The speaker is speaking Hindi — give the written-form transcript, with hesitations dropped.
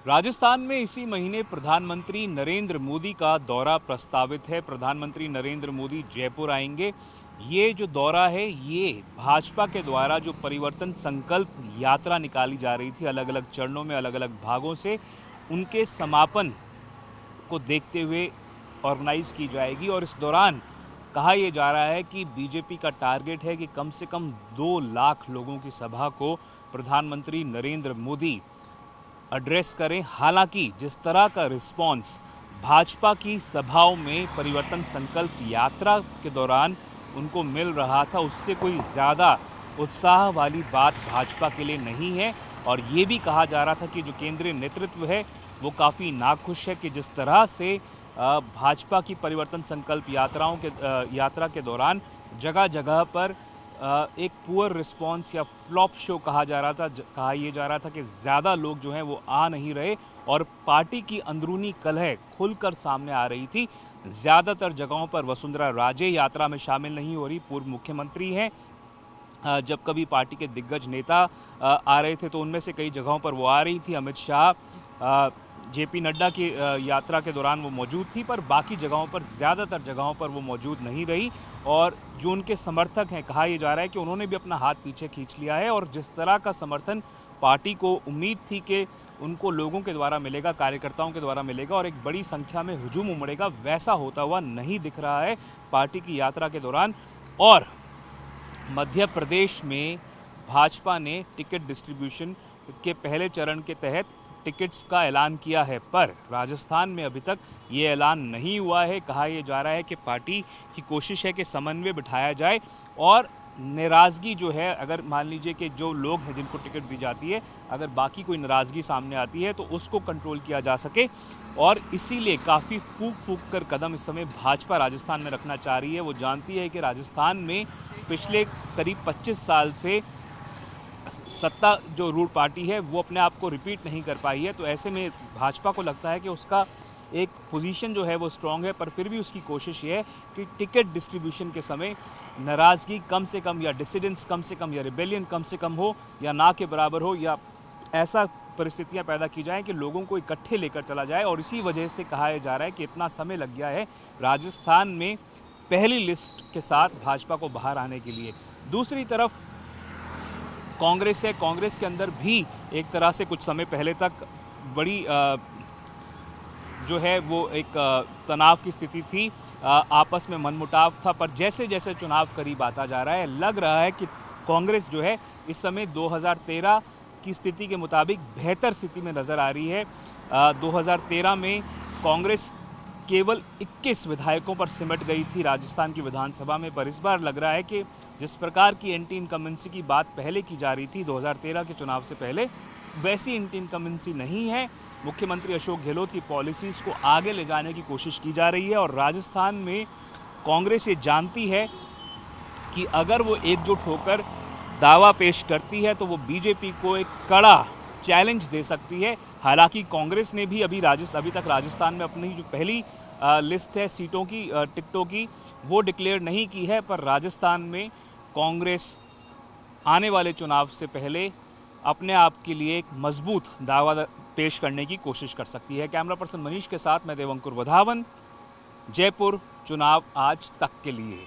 राजस्थान में इसी महीने प्रधानमंत्री नरेंद्र मोदी का दौरा प्रस्तावित है। प्रधानमंत्री नरेंद्र मोदी जयपुर आएंगे। ये जो दौरा है ये भाजपा के द्वारा जो परिवर्तन संकल्प यात्रा निकाली जा रही थी अलग अलग चरणों में अलग अलग भागों से, उनके समापन को देखते हुए ऑर्गेनाइज की जाएगी। और इस दौरान कहा यह जा रहा है कि बीजेपी का टारगेट है कि कम से कम 2 लाख लोगों की सभा को प्रधानमंत्री नरेंद्र मोदी एड्रेस करें। हालांकि जिस तरह का रिस्पांस भाजपा की सभाओं में परिवर्तन संकल्प यात्रा के दौरान उनको मिल रहा था, उससे कोई ज़्यादा उत्साह वाली बात भाजपा के लिए नहीं है। और ये भी कहा जा रहा था कि जो केंद्रीय नेतृत्व है वो काफ़ी नाखुश है कि जिस तरह से भाजपा की परिवर्तन संकल्प यात्रा के दौरान जगह जगह पर एक पुअर रिस्पांस या फ्लॉप शो कहा यह जा रहा था कि ज़्यादा लोग जो हैं वो आ नहीं रहे और पार्टी की अंदरूनी कलह खुलकर सामने आ रही थी। ज़्यादातर जगहों पर वसुंधरा राजे यात्रा में शामिल नहीं हो रही, पूर्व मुख्यमंत्री हैं। जब कभी पार्टी के दिग्गज नेता आ रहे थे तो उनमें से कई जगहों पर वो आ रही थी। अमित शाह, जेपी नड्डा की यात्रा के दौरान वो मौजूद थी, पर बाकी जगहों पर ज़्यादातर जगहों पर वो मौजूद नहीं रही। और जो उनके समर्थक हैं, कहा यह जा रहा है कि उन्होंने भी अपना हाथ पीछे खींच लिया है। और जिस तरह का समर्थन पार्टी को उम्मीद थी कि उनको लोगों के द्वारा मिलेगा, कार्यकर्ताओं के द्वारा मिलेगा और एक बड़ी संख्या में हुजूम उमड़ेगा, वैसा होता हुआ नहीं दिख रहा है पार्टी की यात्रा के दौरान। और मध्य प्रदेश में भाजपा ने टिकट डिस्ट्रीब्यूशन के पहले चरण के तहत टिकट्स का ऐलान किया है, पर राजस्थान में अभी तक ये ऐलान नहीं हुआ है। कहा यह जा रहा है कि पार्टी की कोशिश है कि समन्वय बिठाया जाए और नाराज़गी जो है, अगर मान लीजिए कि जो लोग हैं जिनको टिकट दी जाती है, अगर बाकी कोई नाराज़गी सामने आती है तो उसको कंट्रोल किया जा सके। और इसीलिए काफ़ी फूक कर कदम इस समय भाजपा राजस्थान में रखना चाह रही है। वो जानती है कि राजस्थान में पिछले करीब 25 साल से सत्ता जो रूढ़ पार्टी है वो अपने आप को रिपीट नहीं कर पाई है। तो ऐसे में भाजपा को लगता है कि उसका एक पोजीशन जो है वो स्ट्रांग है, पर फिर भी उसकी कोशिश ये है कि टिकट डिस्ट्रीब्यूशन के समय नाराज़गी कम से कम या डिसिडेंस कम से कम या रिबेलियन कम से कम हो या ना के बराबर हो, या ऐसा परिस्थितियां पैदा की जाएं कि लोगों को इकट्ठे लेकर चला जाए। और इसी वजह से कहा जा रहा है कि इतना समय लग गया है राजस्थान में पहली लिस्ट के साथ भाजपा को बाहर आने के लिए। दूसरी तरफ कांग्रेस है, कांग्रेस के अंदर भी एक तरह से कुछ समय पहले तक बड़ी जो है वो एक तनाव की स्थिति थी, आपस में मनमुटाव था। पर जैसे जैसे चुनाव करीब आता जा रहा है, लग रहा है कि कांग्रेस जो है इस समय 2013 की स्थिति के मुताबिक बेहतर स्थिति में नज़र आ रही है। 2013 में कांग्रेस केवल 21 विधायकों पर सिमट गई थी राजस्थान की विधानसभा में, पर इस बार लग रहा है कि जिस प्रकार की एंटी इनकम्बेंसी की बात पहले की जा रही थी 2013 के चुनाव से पहले, वैसी एंटी इनकम्बेंसी नहीं है। मुख्यमंत्री अशोक गहलोत की पॉलिसीज़ को आगे ले जाने की कोशिश की जा रही है और राजस्थान में कांग्रेस ये जानती है कि अगर वो एकजुट होकर दावा पेश करती है तो वो बीजेपी को एक कड़ा चैलेंज दे सकती है। हालांकि कांग्रेस ने भी अभी तक राजस्थान में अपनी जो पहली लिस्ट है सीटों की, टिकटों की, वो डिक्लेयर नहीं की है, पर राजस्थान में कांग्रेस आने वाले चुनाव से पहले अपने आप के लिए एक मजबूत दावा पेश करने की कोशिश कर सकती है। कैमरा पर्सन मनीष के साथ मैं देवंकुर वधावन, जयपुर, चुनाव आज तक के लिए।